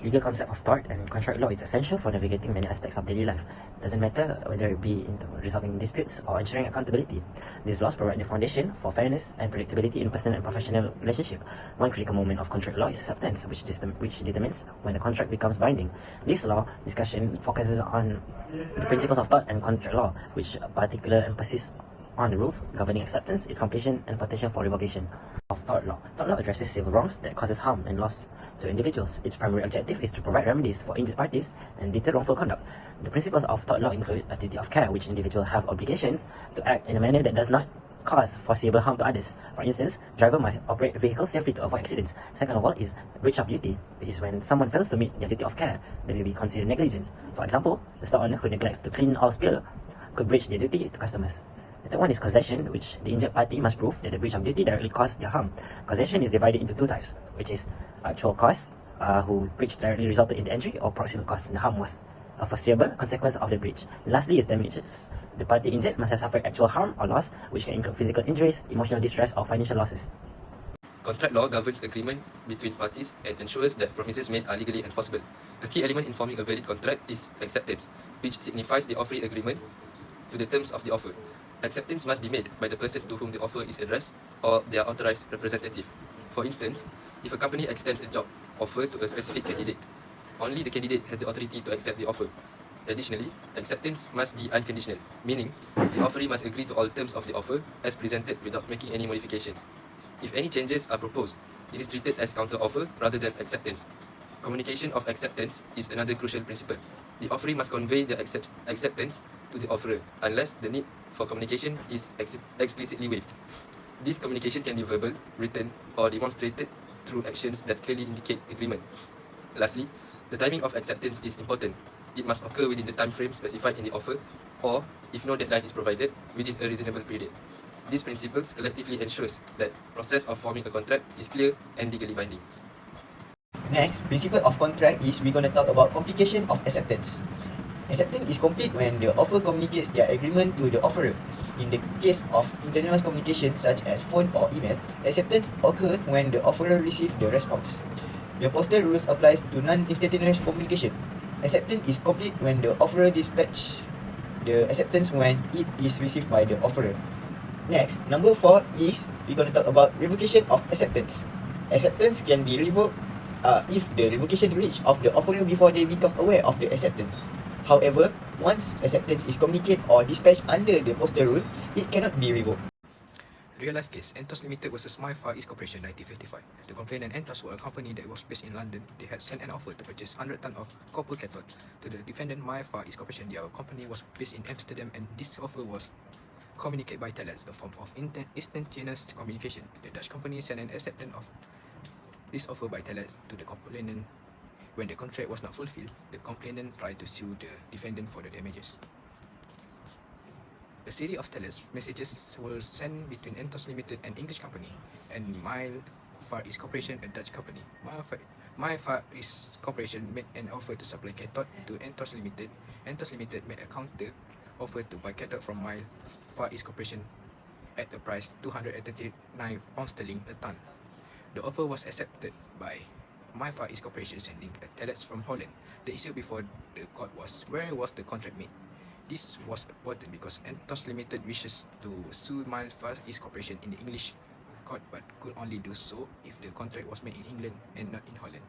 legal concept of tort and contract law is essential for navigating many aspects of daily life. It doesn't matter whether it be into resolving disputes or ensuring accountability. These laws provide the foundation for fairness and predictability in personal and professional relationship. One critical moment of contract law is acceptance, which determines when a contract becomes binding. This law discussion focuses on the principles of tort and contract law, which particular emphasis on the rules governing acceptance, its completion, and potential for revocation. Of tort law. Tort law addresses civil wrongs that causes harm and loss to individuals. Its primary objective is to provide remedies for injured parties and deter wrongful conduct. The principles of tort law include a duty of care, which individuals have obligations to act in a manner that does not cause foreseeable harm to others. For instance, driver must operate vehicles safely to avoid accidents. Second of all is breach of duty, which is when someone fails to meet their duty of care. They may be considered negligent. For example, the store owner who neglects to clean or spill could breach their duty to customers. The third one is causation, which the injured party must prove that the breach of duty directly caused their harm. Causation is divided into two types, which is actual cause, who breach directly resulted in the injury, or proximate cause, the harm was a foreseeable consequence of the breach. And lastly is damages. The party injured must have suffered actual harm or loss, which can include physical injuries, emotional distress, or financial losses. Contract law governs agreement between parties and ensures that promises made are legally enforceable. A key element in forming a valid contract is acceptance, which signifies the offering agreement to the terms of the offer. Acceptance must be made by the person to whom the offer is addressed or their authorized representative. For instance, if a company extends a job offer to a specific candidate, only the candidate has the authority to accept the offer. Additionally, acceptance must be unconditional, meaning the offeree must agree to all terms of the offer as presented without making any modifications. If any changes are proposed, it is treated as counter-offer rather than acceptance. Communication of acceptance is another crucial principle. The offeree must convey the acceptance to the offerer, unless the need for communication is explicitly waived. This communication can be verbal, written, or demonstrated through actions that clearly indicate agreement. Lastly, the timing of acceptance is important. It must occur within the time frame specified in the offer, or, if no deadline is provided, within a reasonable period. These principles collectively ensures that the process of forming a contract is clear and legally binding. Next, principle of contract is we're going to talk about complication of acceptance. Acceptance is complete when the offer communicates their agreement to the offerer. In the case of anonymous communication such as phone or email, acceptance occurs when the offerer receives the response. The postal rules applies to non-instantaneous communication. Acceptance is complete when the offerer dispatches the acceptance when it is received by the offerer. Next, number 4 is we're going to talk about revocation of acceptance. Acceptance can be revoked if the revocation reach of the offerer before they become aware of the acceptance. However, once acceptance is communicated or dispatched under the postal rule, it cannot be revoked. Real life case, Entos Limited versus FARIS Corporation 1955. The complainant Entos were a company that was based in London. They had sent an offer to purchase 100 tons of copper cathode to the defendant FARIS Corporation. Their company was based in Amsterdam and this offer was communicated by telex, a form of instantaneous communication. The Dutch company sent an acceptance of this offer by telex to the complainant. When the contract was not fulfilled, the complainant tried to sue the defendant for the damages. A series of telex messages were sent between Entos Limited, an English company, and FARIS Corporation, a Dutch company. FARIS Corporation made an offer to supply cathode to Entos Limited. Entos Limited made a counter offer to buy cathode from FARIS Corporation at a price £239 a ton. The offer was accepted by FARIS Corporation, sending a telex from Holland. The issue before the court was, where was the contract made? This was important because Entos Limited wishes to sue FARIS Corporation in the English court, but could only do so if the contract was made in England and not in Holland.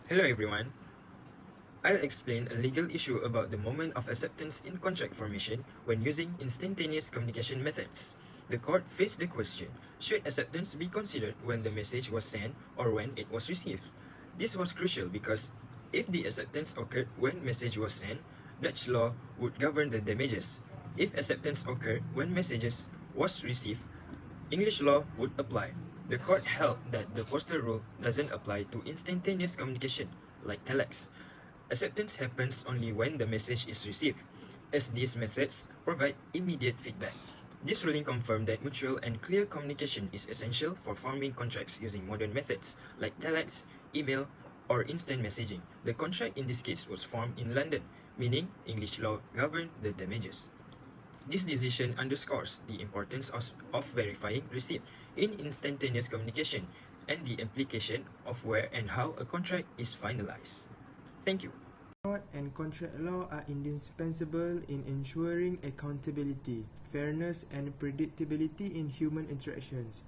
Hello everyone. I'll explain a legal issue about the moment of acceptance in contract formation when using instantaneous communication methods. The court faced the question, should acceptance be considered when the message was sent or when it was received? This was crucial because if the acceptance occurred when message was sent, Dutch law would govern the damages. If acceptance occurred when messages was received, English law would apply. The court held that the postal rule doesn't apply to instantaneous communication, like telex. Acceptance happens only when the message is received, as these methods provide immediate feedback. This ruling confirmed that mutual and clear communication is essential for forming contracts using modern methods like telex, email, or instant messaging. The contract in this case was formed in London, meaning English law governed the damages. This decision underscores the importance of verifying receipt in instantaneous communication, and the implication of where and how a contract is finalized. Thank you. Tort and contract law are indispensable in ensuring accountability, fairness, and predictability in human interactions.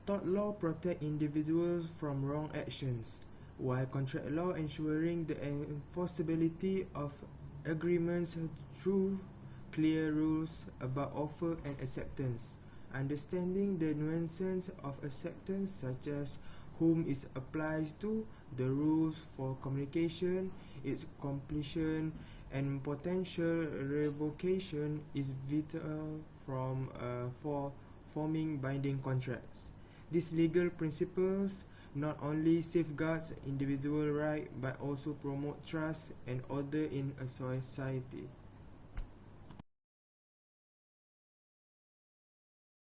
Tort law protects individuals from wrong actions, while contract law ensuring the enforceability of agreements through clear rules about offer and acceptance. Understanding the nuances of acceptance, such as whom it applies to, the rules for communication, its completion, and potential revocation is vital for forming binding contracts. These legal principles not only safeguards individual rights but also promote trust and order in a society.